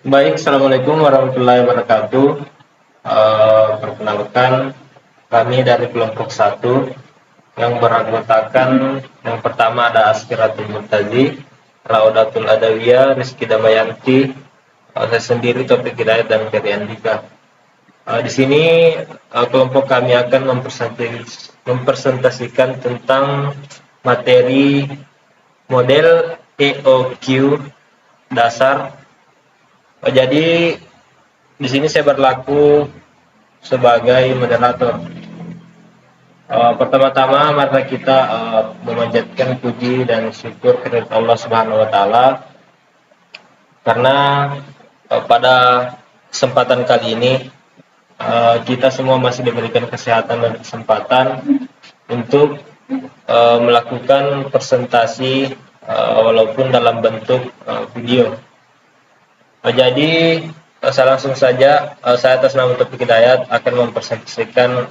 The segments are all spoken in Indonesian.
Baik, Assalamualaikum warahmatullahi wabarakatuh. Perkenalkan, kami dari kelompok satu yang beranggotakan yang pertama ada Aspiratul Muntazi, Raudatul Adawiyah, Rizky Damayanti, saya sendiri Taufik Hidayat dan Ferry Andika. Di sini kelompok kami akan mempresentasikan tentang materi model EOQ dasar. Jadi di sini saya berlaku sebagai moderator. Pertama-tama mari kita memanjatkan puji dan syukur kepada Allah Subhanahu wa taala karena pada kesempatan kali ini kita semua masih diberikan kesehatan dan kesempatan untuk melakukan presentasi walaupun dalam bentuk video. Jadi saya langsung saja, saya atas nama Taufik Hidayat akan mempresentasikan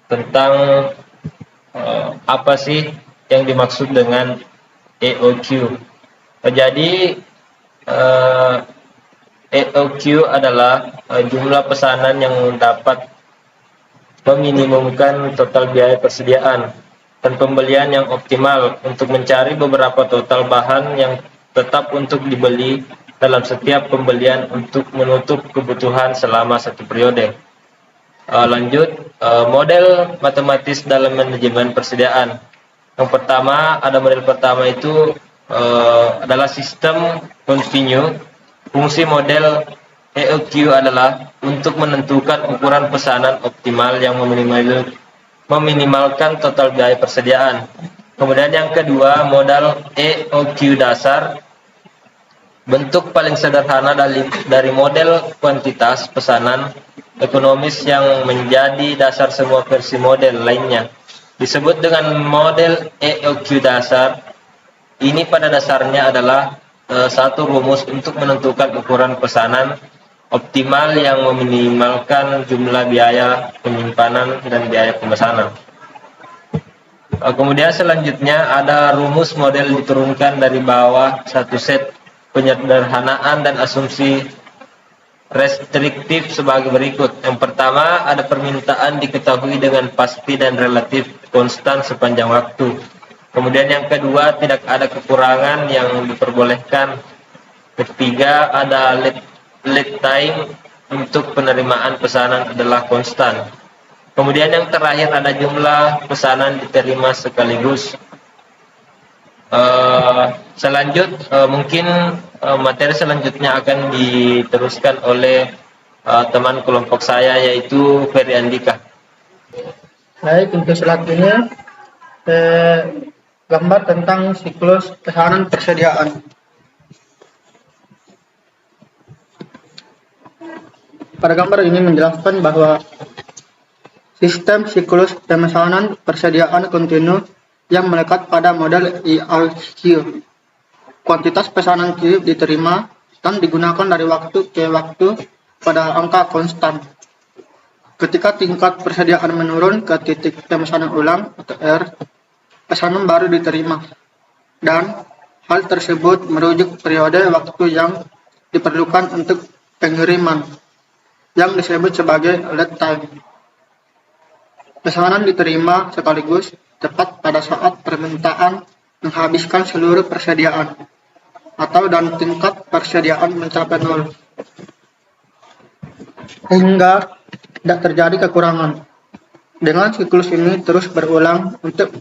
tentang apa sih yang dimaksud dengan EOQ. Jadi EOQ adalah jumlah pesanan yang dapat meminimumkan total biaya persediaan dan pembelian yang optimal untuk mencari beberapa total bahan yang tetap untuk dibeli dalam setiap pembelian untuk menutup kebutuhan selama satu periode. Lanjut, model matematis dalam manajemen persediaan. Yang pertama, ada model pertama itu adalah sistem continue. Fungsi model EOQ adalah untuk menentukan ukuran pesanan optimal yang meminimalkan total biaya persediaan. Kemudian yang kedua, modal EOQ dasar. Bentuk paling sederhana dari model kuantitas pesanan ekonomis yang menjadi dasar semua versi model lainnya. Disebut dengan model EOQ dasar. Ini pada dasarnya adalah satu rumus untuk menentukan ukuran pesanan optimal yang meminimalkan jumlah biaya penyimpanan dan biaya pemesanan. Kemudian selanjutnya ada rumus model diturunkan dari bawah satu set penyederhanaan dan asumsi restriktif sebagai berikut. Yang pertama, ada permintaan diketahui dengan pasti dan relatif konstan sepanjang waktu. Kemudian yang kedua, tidak ada kekurangan yang diperbolehkan. Ketiga, ada lead time untuk penerimaan pesanan adalah konstan. Kemudian yang terakhir ada jumlah pesanan diterima sekaligus. Mungkin materi selanjutnya akan diteruskan oleh teman kelompok saya yaitu Ferry Andika. Baik, untuk selanjutnya gambar tentang siklus pesanan persediaan. Pada gambar ini menjelaskan bahwa sistem siklus pemesanan persediaan kontinu yang melekat pada model EOQ. Kuantitas pesanan kirim diterima dan digunakan dari waktu ke waktu pada angka konstan. Ketika tingkat persediaan menurun ke titik pemesanan ulang atau R, pesanan baru diterima. Dan hal tersebut merujuk periode waktu yang diperlukan untuk pengiriman, yang disebut sebagai lead time. Pesanan diterima sekaligus tepat pada saat permintaan menghabiskan seluruh persediaan atau dan tingkat persediaan mencapai 0 hingga tidak terjadi kekurangan. Dengan siklus ini terus berulang untuk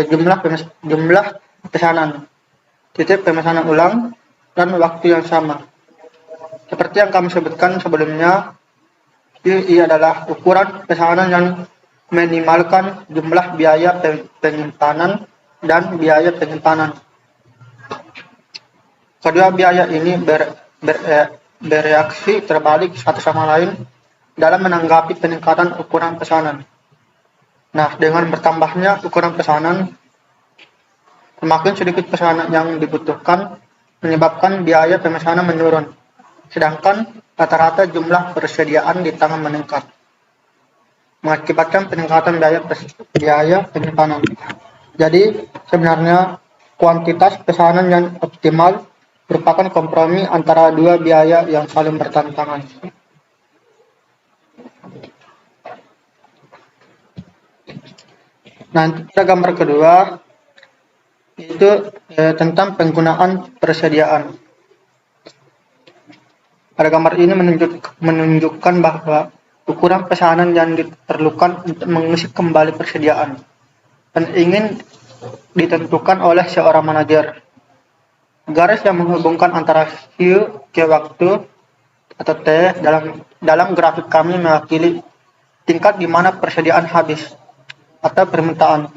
jumlah pesanan, titik pemesanan ulang, dan waktu yang sama. Seperti yang kami sebutkan sebelumnya, ini adalah ukuran pesanan yang minimalkan jumlah biaya penyimpanan dan biaya penyimpanan. Kedua biaya ini bereaksi terbalik satu sama lain dalam menanggapi peningkatan ukuran pesanan. Nah, dengan bertambahnya ukuran pesanan, semakin sedikit pesanan yang dibutuhkan menyebabkan biaya pemesanan menurun, sedangkan rata-rata jumlah persediaan di tangan meningkat, mengakibatkan peningkatan biaya penyimpanan. Jadi sebenarnya kuantitas pesanan yang optimal merupakan kompromi antara dua biaya yang saling bertentangan. Nah, pada gambar kedua itu tentang penggunaan persediaan. Pada gambar ini menunjukkan bahwa ukuran pesanan yang diperlukan untuk mengisi kembali persediaan dan ingin ditentukan oleh seorang manajer. Garis yang menghubungkan antara Q ke waktu atau T dalam grafik kami mewakili tingkat di mana persediaan habis atau permintaan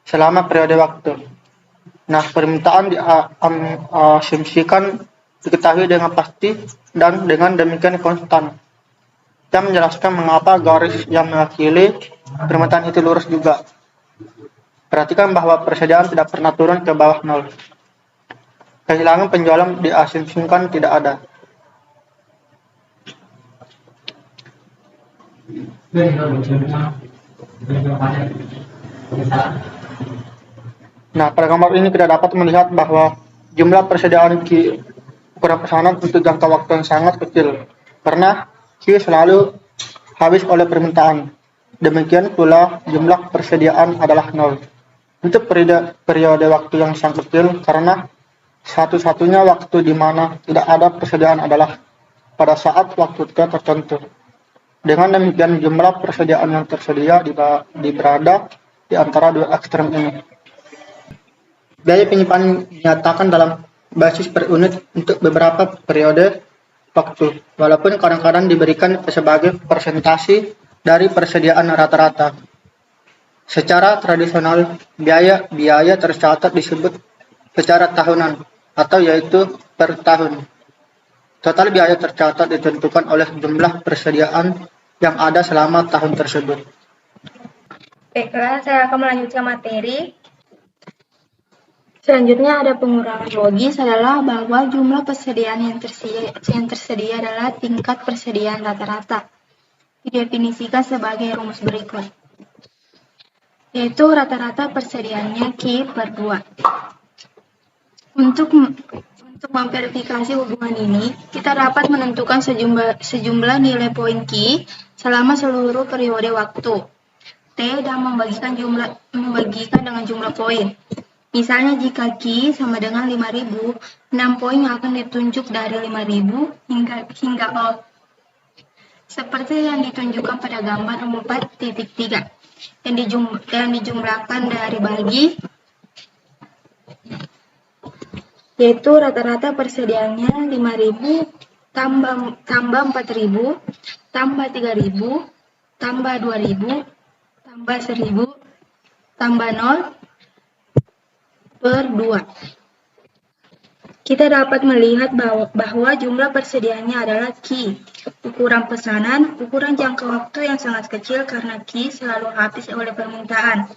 selama periode waktu. Nah, permintaan diasumsikan diketahui dengan pasti dan dengan demikian konstan. Yang menjelaskan mengapa garis yang mewakili permintaan itu lurus juga. Perhatikan bahwa persediaan tidak pernah turun ke bawah nol. Kehilangan penjualan diasumsikan tidak ada. Nah, pada gambar ini kita dapat melihat bahwa jumlah persediaan Q ukuran pesanan untuk jangka waktu yang sangat kecil, karena Q selalu habis oleh permintaan. Demikian pula jumlah persediaan adalah nol. Untuk periode waktu yang sangat kecil, karena satu-satunya waktu di mana tidak ada persediaan adalah pada saat waktu tertentu. Dengan demikian jumlah persediaan yang tersedia berada di antara dua ekstrem ini. Biaya penyimpanan dinyatakan dalam basis per unit untuk beberapa periode waktu, walaupun kadang-kadang diberikan sebagai persentase dari persediaan rata-rata. Secara tradisional, biaya tercatat disebut secara tahunan atau yaitu per tahun. Total biaya tercatat ditentukan oleh jumlah persediaan yang ada selama tahun tersebut. Baiklah, saya akan melanjutkan materi. Selanjutnya ada pengurangan logis adalah bahwa jumlah persediaan yang tersedia adalah tingkat persediaan rata-rata. Didefinisikan sebagai rumus berikut, yaitu rata-rata persediaannya Q per 2. Untuk memverifikasi hubungan ini, kita dapat menentukan sejumlah nilai poin Q selama seluruh periode waktu T dan membagikan dengan jumlah poin. Misalnya jika Q sama dengan 5.000, 6 poin yang akan ditunjuk dari 5.000 hingga 0. Seperti yang ditunjukkan pada gambar 4.3 yang dijumlahkan dari bagi, yaitu rata-rata persediaannya 5.000 tambah 4.000 tambah 3.000 tambah 2.000 tambah 1.000 tambah 0 per 2. Kita dapat melihat bahwa jumlah persediaannya adalah Q, ukuran pesanan, ukuran jangka waktu yang sangat kecil karena Q selalu habis oleh permintaan.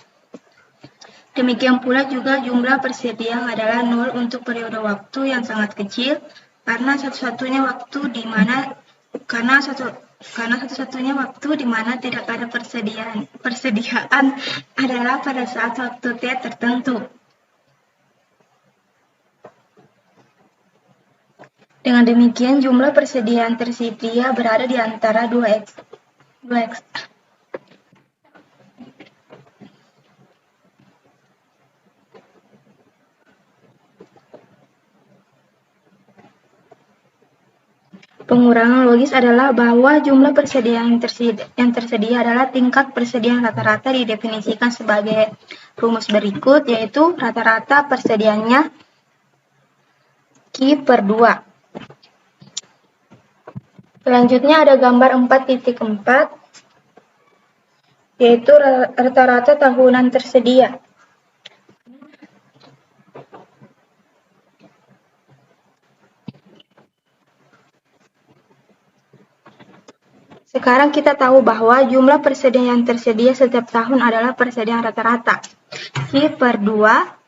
Demikian pula juga jumlah persediaan adalah 0 untuk periode waktu yang sangat kecil karena satu-satunya waktu di mana tidak ada persediaan adalah pada saat waktu T tertentu. Dengan demikian, jumlah persediaan tersedia berada di antara dua X. Pengurangan logis adalah bahwa jumlah persediaan yang tersedia adalah tingkat persediaan rata-rata didefinisikan sebagai rumus berikut, yaitu rata-rata persediaannya Q per 2. Selanjutnya ada gambar 4.4, yaitu rata-rata tahunan tersedia. Sekarang kita tahu bahwa jumlah persediaan yang tersedia setiap tahun adalah persediaan rata-rata. Q per 2.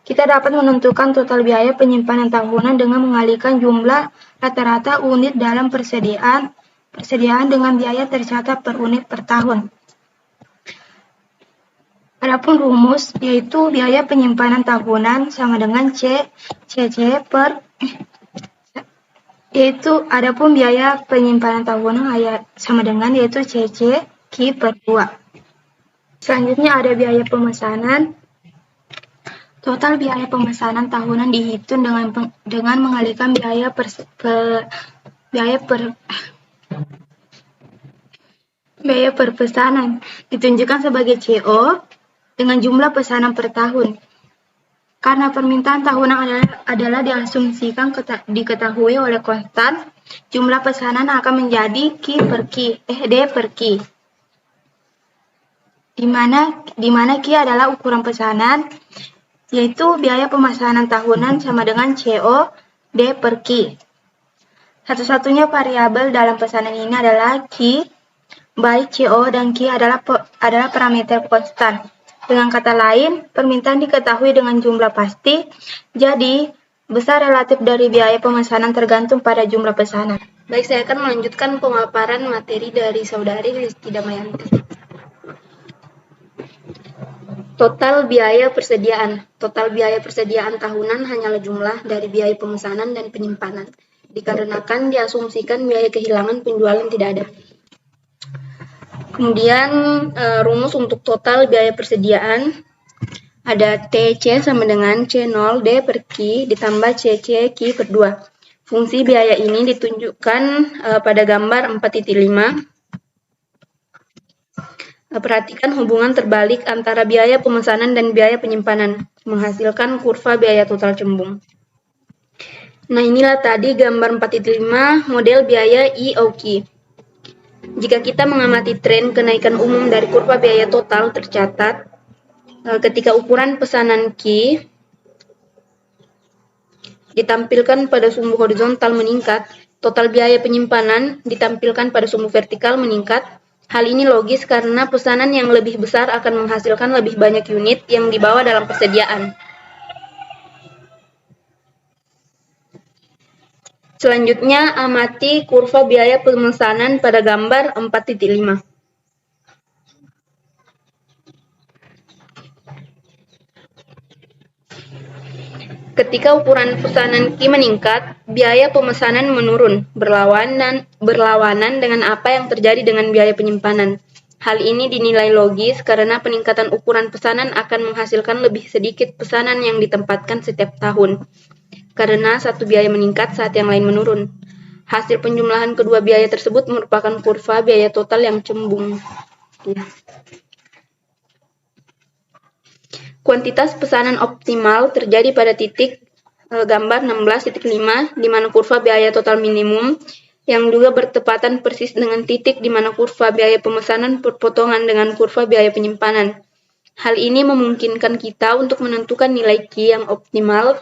Kita dapat menentukan total biaya penyimpanan tahunan dengan mengalihkan jumlah rata-rata unit dalam persediaan dengan biaya tercatat per unit per tahun. Adapun rumus yaitu biaya penyimpanan tahunan sama dengan CC per adapun biaya penyimpanan tahunan sama dengan yaitu CC Q per 2. Selanjutnya ada biaya pemesanan. Total biaya pemesanan tahunan dihitung dengan mengalihkan biaya per pesanan ditunjukkan sebagai CO dengan jumlah pesanan per tahun. Karena permintaan tahunan adalah diasumsikan diketahui oleh konstan, jumlah pesanan akan menjadi D per Q. Di mana Q adalah ukuran pesanan, yaitu biaya pemesanan tahunan sama dengan CO D per Q. Satu-satunya variabel dalam pesanan ini adalah Q, baik CO dan Q adalah parameter konstan. Dengan kata lain, permintaan diketahui dengan jumlah pasti, jadi besar relatif dari biaya pemesanan tergantung pada jumlah pesanan. Baik, saya akan melanjutkan pemaparan materi dari Saudari Rizky Damayanti. Total biaya persediaan. Total biaya persediaan tahunan hanyalah jumlah dari biaya pemesanan dan penyimpanan, dikarenakan diasumsikan biaya kehilangan penjualan tidak ada. Kemudian rumus untuk total biaya persediaan ada TC sama dengan C0 D per Q ditambah CC Q per 2. Fungsi biaya ini ditunjukkan pada gambar 4.5. Perhatikan hubungan terbalik antara biaya pemesanan dan biaya penyimpanan, menghasilkan kurva biaya total cembung. Nah, inilah tadi gambar 4.5 model biaya IOQ. Jika kita mengamati tren kenaikan umum dari kurva biaya total tercatat ketika ukuran pesanan Q ditampilkan pada sumbu horizontal meningkat, total biaya penyimpanan ditampilkan pada sumbu vertikal meningkat. Hal ini logis karena pesanan yang lebih besar akan menghasilkan lebih banyak unit yang dibawa dalam persediaan. Selanjutnya, amati kurva biaya pemesanan pada gambar 4.5. Ketika ukuran pesanan Q meningkat, biaya pemesanan menurun, berlawanan dengan apa yang terjadi dengan biaya penyimpanan. Hal ini dinilai logis karena peningkatan ukuran pesanan akan menghasilkan lebih sedikit pesanan yang ditempatkan setiap tahun, karena satu biaya meningkat saat yang lain menurun. Hasil penjumlahan kedua biaya tersebut merupakan kurva biaya total yang cembung. Kuantitas pesanan optimal terjadi pada titik gambar 16.5 di mana kurva biaya total minimum yang juga bertepatan persis dengan titik di mana kurva biaya pemesanan berpotongan dengan kurva biaya penyimpanan. Hal ini memungkinkan kita untuk menentukan nilai Q yang optimal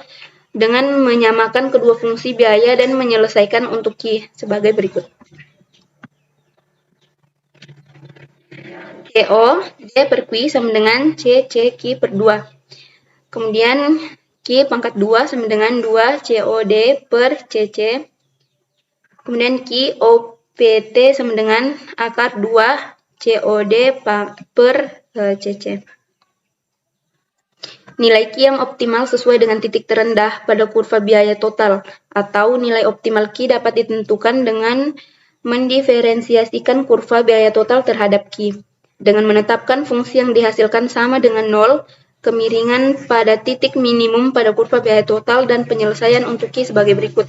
dengan menyamakan kedua fungsi biaya dan menyelesaikan untuk Q sebagai berikut. CO D per Q sama dengan CC Q per 2. Kemudian Q pangkat 2 sama dengan 2 COD per CC. Kemudian Q OPT sama dengan akar 2 COD per CC. Nilai Q yang optimal sesuai dengan titik terendah pada kurva biaya total, atau nilai optimal Q dapat ditentukan dengan mendiferensiasikan kurva biaya total terhadap Q. Dengan menetapkan fungsi yang dihasilkan sama dengan 0, kemiringan pada titik minimum pada kurva biaya total dan penyelesaian untuk Q sebagai berikut.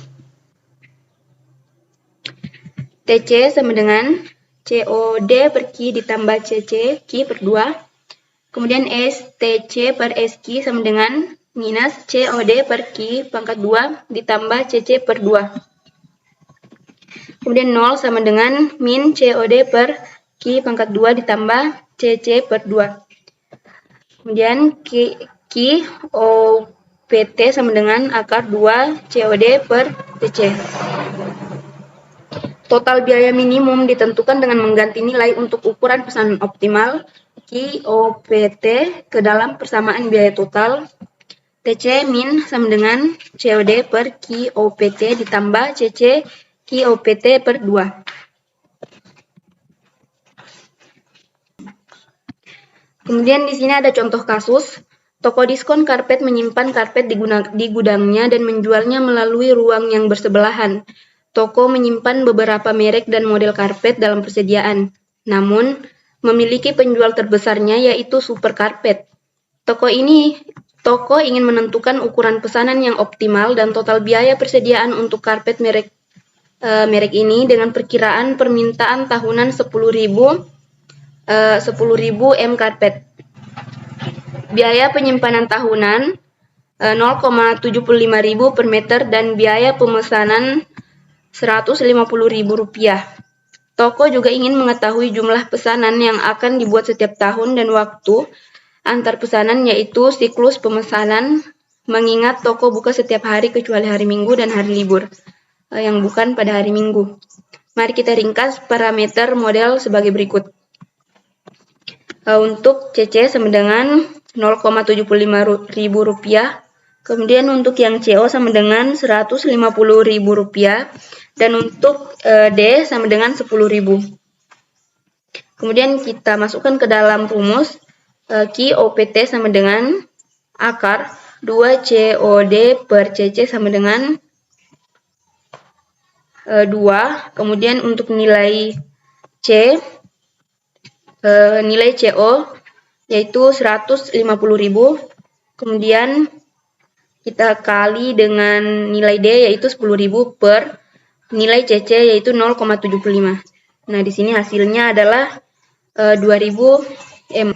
TC sama dengan COD per Q ditambah CC Q per 2. Kemudian STC per SQ sama dengan minus COD per Q pangkat 2 ditambah CC per 2. Kemudian 0 sama dengan min COD per Q pangkat 2 ditambah CC per 2. Kemudian Q OPT sama dengan akar 2 COD per CC. Total biaya minimum ditentukan dengan mengganti nilai untuk ukuran pesanan optimal Q OPT ke dalam persamaan biaya total. TC min sama dengan COD per Q OPT ditambah CC Q OPT per 2. Kemudian di sini ada contoh kasus. Toko diskon karpet menyimpan karpet di gudangnya dan menjualnya melalui ruang yang bersebelahan. Toko menyimpan beberapa merek dan model karpet dalam persediaan. Namun, memiliki penjual terbesarnya yaitu Super Karpet. Toko ingin menentukan ukuran pesanan yang optimal dan total biaya persediaan untuk karpet merek ini dengan perkiraan permintaan tahunan 10.000 M karpet. Biaya penyimpanan tahunan 0,75.000 per meter dan biaya pemesanan Rp150.000. Toko juga ingin mengetahui jumlah pesanan yang akan dibuat setiap tahun dan waktu antar pesanan yaitu siklus pemesanan, mengingat toko buka setiap hari kecuali hari Minggu dan hari libur yang bukan pada hari Minggu. Mari kita ringkas parameter model sebagai berikut. Untuk CC sama dengan Rp0,75.000, kemudian untuk yang CO sama dengan Rp150.000, dan untuk D sama dengan Rp10.000. Kemudian kita masukkan ke dalam rumus. Q OPT sama dengan akar 2 COD per CC sama dengan 2. Kemudian untuk nilai C, nilai CO yaitu 150.000. Kemudian kita kali dengan nilai D yaitu 10.000 per nilai CC yaitu 0,75. Nah, di sini hasilnya adalah 2.000 M.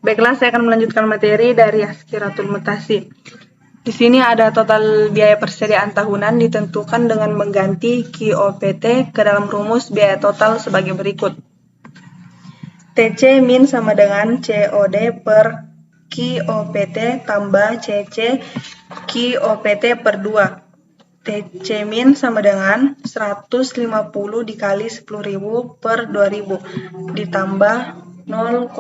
Baiklah, saya akan melanjutkan materi dari Askiratul Mutasi. Di sini ada total biaya persediaan tahunan ditentukan dengan mengganti QOPT ke dalam rumus biaya total sebagai berikut. TC min sama dengan COD per QOPT tambah CC QOPT per 2. TC min sama dengan 150 dikali 10.000 per 2.000 ditambah 0,75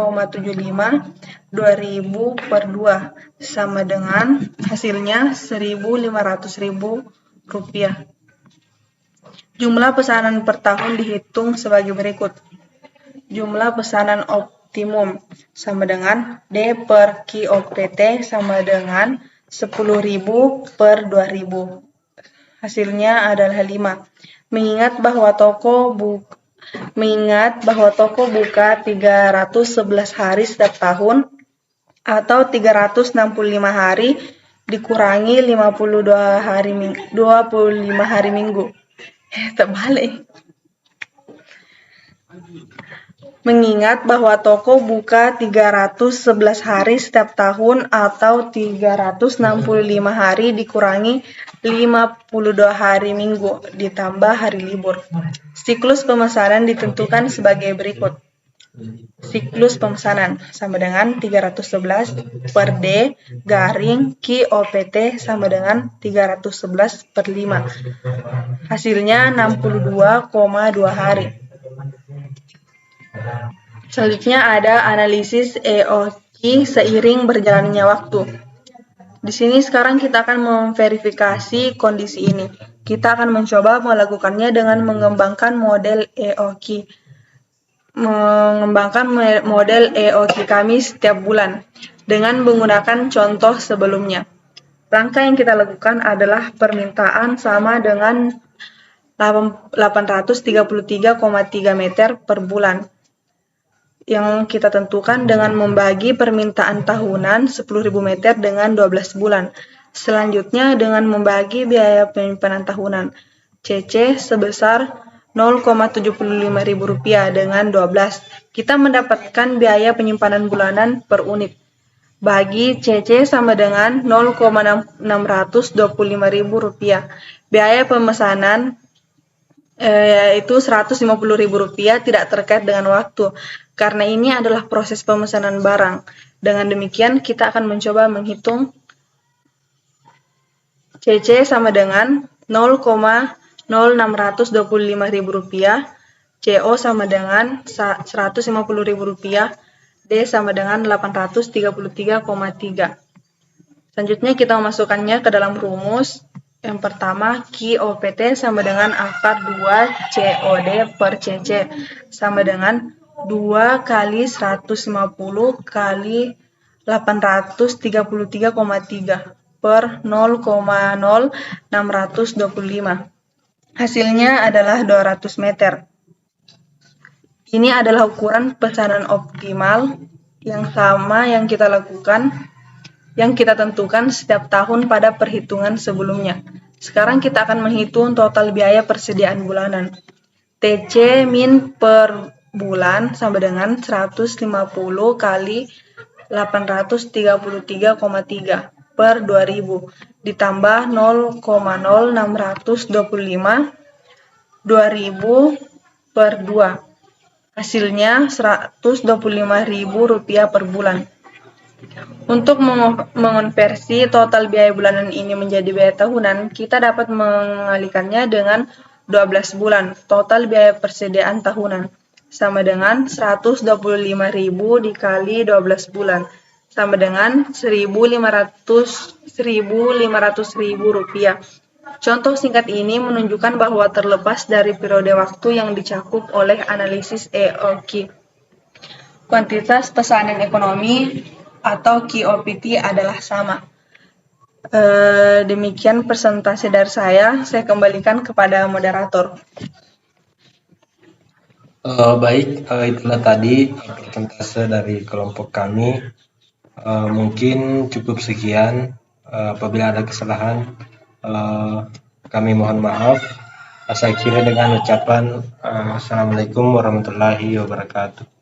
2.000 per 2 sama dengan hasilnya Rp1.500.000. Jumlah pesanan per tahun dihitung sebagai berikut. Jumlah pesanan optimum sama dengan D per QOPT sama dengan 10.000 per 2.000. Hasilnya adalah 5. Mengingat bahwa toko buka 311 hari setiap tahun atau 365 hari dikurangi 25 hari minggu. Terbalik. Mengingat bahwa toko buka 311 hari setiap tahun atau 365 hari dikurangi 52 hari minggu ditambah hari libur. Siklus pemesanan ditentukan sebagai berikut. Siklus pemesanan sama dengan 311 per D garing QOPT sama dengan 311 per 5. Hasilnya 62,2 hari. Selanjutnya ada analisis EOQ seiring berjalannya waktu. Di sini sekarang kita akan memverifikasi kondisi ini. Kita akan mencoba melakukannya dengan mengembangkan model EOQ. Kami setiap bulan dengan menggunakan contoh sebelumnya. Langkah yang kita lakukan adalah permintaan sama dengan 833,3 meter per bulan yang kita tentukan dengan membagi permintaan tahunan 10.000 meter dengan 12 bulan. Selanjutnya dengan membagi biaya penyimpanan tahunan CC sebesar Rp0,75.000 dengan 12. Kita mendapatkan biaya penyimpanan bulanan per unit. Bagi CC sama dengan Rp0,625.000. Biaya pemesanan yaitu Rp150.000 tidak terkait dengan waktu, karena ini adalah proses pemesanan barang. Dengan demikian, kita akan mencoba menghitung CC sama dengan Rp0,0625.000, CO sama dengan Rp150.000, D sama dengan 833,3. Selanjutnya kita memasukkannya ke dalam rumus. Yang pertama, QOPT sama dengan akar 2 COD per CC sama dengan 2 kali 150 kali 833,3 per 0,0625. Hasilnya adalah 200 meter. Ini adalah ukuran pesanan optimal yang sama yang kita tentukan setiap tahun pada perhitungan sebelumnya. Sekarang kita akan menghitung total biaya persediaan bulanan. TC min per bulan sama dengan 150 kali 833,3 per 2000 ditambah 0,0625 2000 per 2. Hasilnya Rp125.000 per bulan. Untuk mengonversi total biaya bulanan ini menjadi biaya tahunan, kita dapat mengalikannya dengan 12 bulan. Total biaya persediaan tahunan sama dengan 125.000 dikali 12 bulan sama dengan Rp1.500.000. Contoh singkat ini menunjukkan bahwa terlepas dari periode waktu yang dicakup oleh analisis EOQ, kuantitas pesanan ekonomi atau QOPT adalah sama. Demikian presentasi dari saya kembalikan kepada moderator. Baik, itulah tadi presentase dari kelompok kami. Mungkin cukup sekian. Apabila ada kesalahan, kami mohon maaf. Saya akhiri dengan ucapan Assalamualaikum warahmatullahi wabarakatuh.